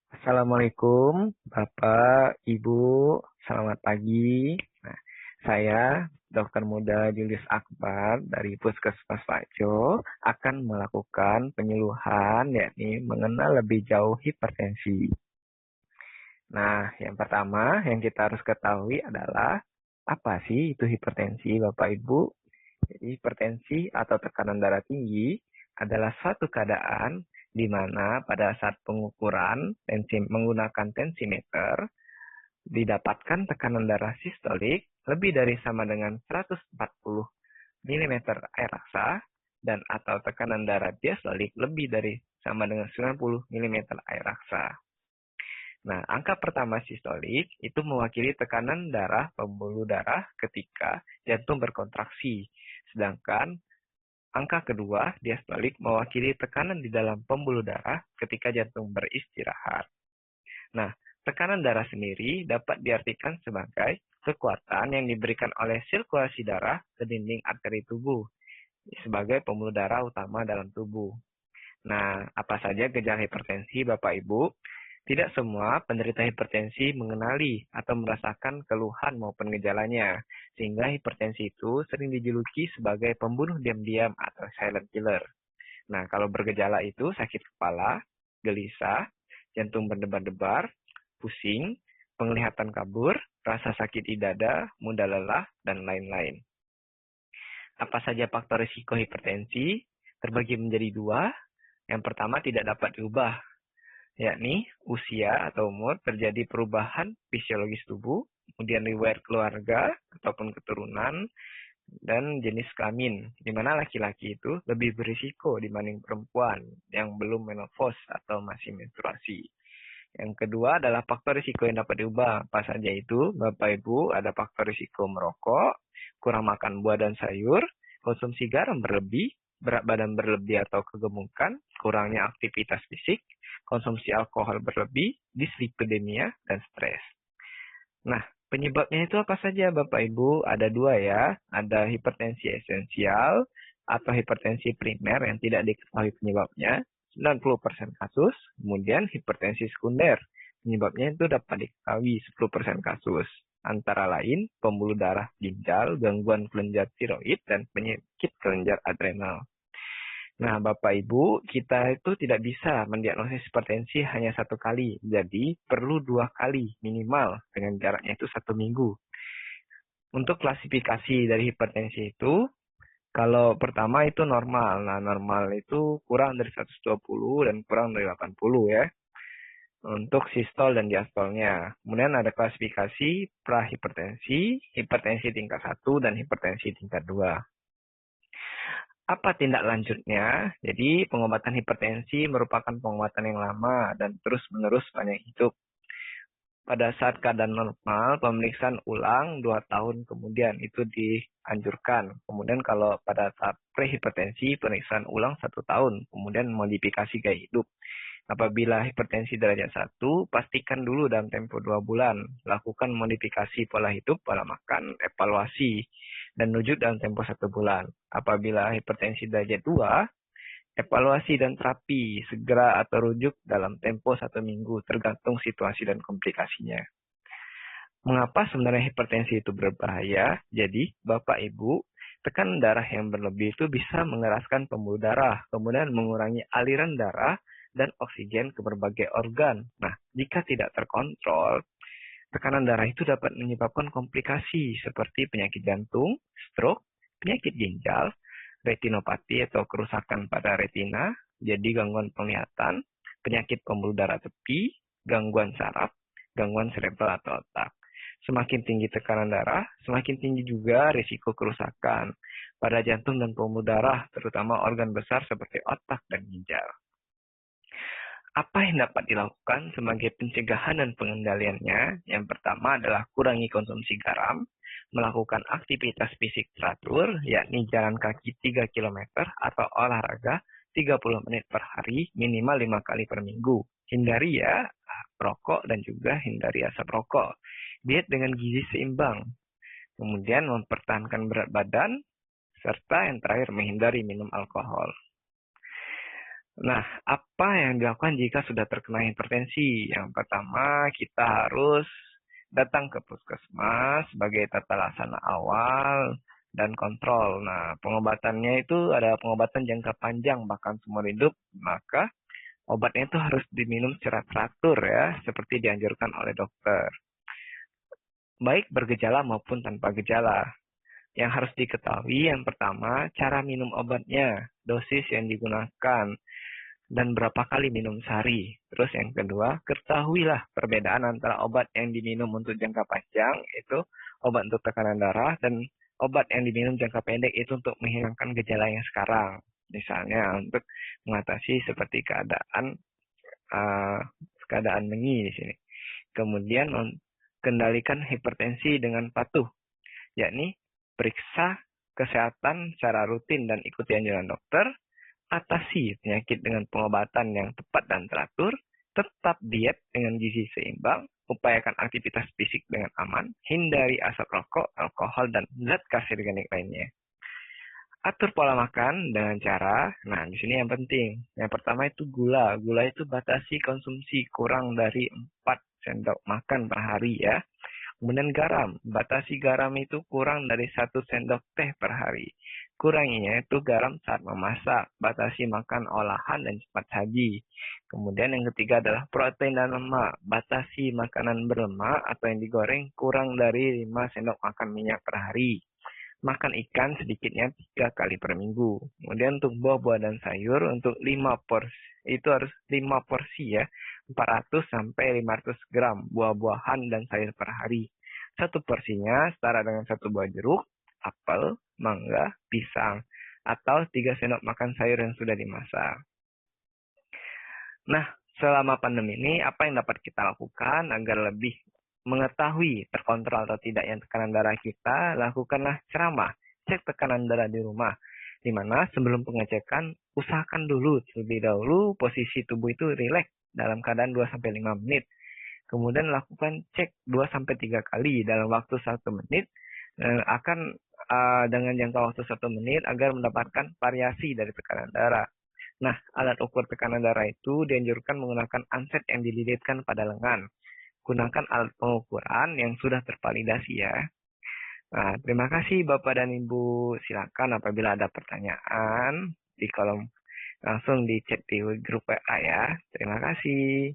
Assalamualaikum, Bapak, Ibu, selamat pagi. Nah, saya Dr. Muda Julius Akbar dari Puskesmas Paco akan melakukan penyuluhan yakni mengenal lebih jauh hipertensi. Nah, yang pertama yang kita harus ketahui adalah apa sih itu hipertensi, Bapak Ibu? Jadi hipertensi atau tekanan darah tinggi adalah suatu keadaan di mana pada saat pengukuran menggunakan tensimeter didapatkan tekanan darah sistolik lebih dari sama dengan 140 mm air raksa dan atau tekanan darah diastolik lebih dari sama dengan 90 mm air raksa. Nah, angka pertama sistolik itu mewakili tekanan darah pembuluh darah ketika jantung berkontraksi. Sedangkan angka kedua diastolik mewakili tekanan di dalam pembuluh darah ketika jantung beristirahat. Nah, tekanan darah sendiri dapat diartikan sebagai kekuatan yang diberikan oleh sirkulasi darah ke dinding arteri tubuh sebagai pembuluh darah utama dalam tubuh. Nah, apa saja gejala hipertensi, Bapak Ibu? Tidak semua penderita hipertensi mengenali atau merasakan keluhan maupun gejalanya, sehingga hipertensi itu sering dijuluki sebagai pembunuh diam-diam atau silent killer. Nah, kalau bergejala itu sakit kepala, gelisah, jantung berdebar-debar, pusing, penglihatan kabur, rasa sakit di dada, mudah lelah, dan lain-lain. Apa saja faktor risiko hipertensi? Terbagi menjadi dua. Yang pertama tidak dapat diubah, yakni usia atau umur, terjadi perubahan fisiologis tubuh, kemudian riwayat keluarga ataupun keturunan, dan jenis kelamin, di mana laki-laki itu lebih berisiko dibanding perempuan yang belum menopause atau masih menstruasi. Yang kedua adalah faktor risiko yang dapat diubah. Apa saja itu, Bapak Ibu? Ada faktor risiko merokok, kurang makan buah dan sayur, konsumsi garam berlebih, berat badan berlebih atau kegemukan, kurangnya aktivitas fisik, konsumsi alkohol berlebih, dislipidemia, dan stres. Nah, penyebabnya itu apa saja Bapak Ibu? Ada dua ya, ada hipertensi esensial atau hipertensi primer yang tidak diketahui penyebabnya, 90% kasus, kemudian hipertensi sekunder, penyebabnya itu dapat diketahui 10% kasus. Antara lain pembuluh darah ginjal, gangguan kelenjar tiroid, dan penyakit kelenjar adrenal. Nah, Bapak Ibu, kita itu tidak bisa mendiagnosis hipertensi hanya satu kali. Jadi, perlu 2 kali minimal dengan jaraknya itu 1 minggu. Untuk klasifikasi dari hipertensi itu, kalau pertama itu normal. Nah, normal itu kurang dari 120 dan kurang dari 80 ya. Untuk sistol dan diastolnya. Kemudian ada klasifikasi prahipertensi, hipertensi tingkat 1, dan hipertensi tingkat 2. Apa tindak lanjutnya? Jadi, pengobatan hipertensi merupakan pengobatan yang lama dan terus-menerus sepanjang hidup. Pada saat keadaan normal, pemeriksaan ulang 2 tahun kemudian itu dianjurkan. Kemudian kalau pada saat prehipertensi, pemeriksaan ulang 1 tahun, kemudian modifikasi gaya hidup. Apabila hipertensi derajat 1, pastikan dulu dalam tempo 2 bulan. Lakukan modifikasi pola hidup, pola makan, evaluasi, dan rujuk dalam tempo 1 bulan. Apabila hipertensi derajat 2, evaluasi dan terapi segera atau rujuk dalam tempo 1 minggu, tergantung situasi dan komplikasinya. Mengapa sebenarnya hipertensi itu berbahaya? Jadi, Bapak Ibu, tekanan darah yang berlebih itu bisa mengeraskan pembuluh darah, kemudian mengurangi aliran darah dan oksigen ke berbagai organ. Nah, jika tidak terkontrol, tekanan darah itu dapat menyebabkan komplikasi seperti penyakit jantung, stroke, penyakit ginjal, retinopati atau kerusakan pada retina, jadi gangguan penglihatan, penyakit pembuluh darah tepi, gangguan saraf, gangguan cerebral atau otak. Semakin tinggi tekanan darah, semakin tinggi juga risiko kerusakan pada jantung dan pembuluh darah, terutama organ besar seperti otak dan ginjal. Apa yang dapat dilakukan sebagai pencegahan dan pengendaliannya? Yang pertama adalah kurangi konsumsi garam, melakukan aktivitas fisik teratur, yakni jalan kaki 3 km atau olahraga 30 menit per hari, minimal 5 kali per minggu. Hindari ya rokok dan juga hindari asap rokok. Diet dengan gizi seimbang. Kemudian mempertahankan berat badan, serta yang terakhir menghindari minum alkohol. Nah, apa yang dilakukan jika sudah terkena hipertensi? Yang pertama, kita harus datang ke puskesmas sebagai tata laksana awal dan kontrol. Nah, pengobatannya itu ada pengobatan jangka panjang bahkan seumur hidup, maka obatnya itu harus diminum secara teratur ya, seperti dianjurkan oleh dokter. Baik bergejala maupun tanpa gejala. Yang harus diketahui yang pertama, cara minum obatnya, dosis yang digunakan, dan berapa kali minum sehari. Terus yang kedua, ketahuilah perbedaan antara obat yang diminum untuk jangka panjang, itu obat untuk tekanan darah, dan obat yang diminum jangka pendek itu untuk menghilangkan gejala yang sekarang. Misalnya untuk mengatasi seperti uh, keadaan mengi di sini. Kemudian kendalikan hipertensi dengan patuh, yakni periksa kesehatan secara rutin dan ikuti anjuran dokter, atasi penyakit dengan pengobatan yang tepat dan teratur, tetap diet dengan gizi seimbang, upayakan aktivitas fisik dengan aman, hindari asap rokok, alkohol, dan zat karsiogenik lainnya. Atur pola makan dengan cara, nah di sini yang penting. Yang pertama itu gula. Gula itu batasi konsumsi kurang dari 4 sendok makan per hari ya. Kemudian garam, batasi garam itu kurang dari 1 sendok teh per hari. Kuranginya itu garam saat memasak, batasi makan olahan dan cepat saji. Kemudian yang ketiga adalah protein dan lemak, batasi makanan berlemak atau yang digoreng kurang dari 5 sendok makan minyak per hari. Makan ikan sedikitnya 3 kali per minggu. Kemudian untuk buah-buah dan sayur untuk 5 porsi, itu harus 5 porsi ya, 400 sampai 500 gram buah-buahan dan sayur per hari. Satu porsinya setara dengan 1 buah jeruk, apel, mangga, pisang, atau 3 sendok makan sayur yang sudah dimasak. Nah, selama pandemi ini apa yang dapat kita lakukan agar lebih mengetahui terkontrol atau tidaknya tekanan darah kita? Lakukanlah ceramah, cek tekanan darah di rumah. Di mana sebelum pengecekan, usahakan dulu terlebih dahulu posisi tubuh itu rileks dalam keadaan 2-5 menit. Kemudian lakukan cek 2-3 kali dalam waktu 1 menit, akan dengan jangka waktu 1 menit agar mendapatkan variasi dari tekanan darah. Nah, alat ukur tekanan darah itu dianjurkan menggunakan anset yang dililitkan pada lengan. Gunakan alat pengukuran yang sudah tervalidasi ya. Nah, terima kasih Bapak dan Ibu. Silakan apabila ada pertanyaan di kolom langsung di chat di grup WA ya. Terima kasih.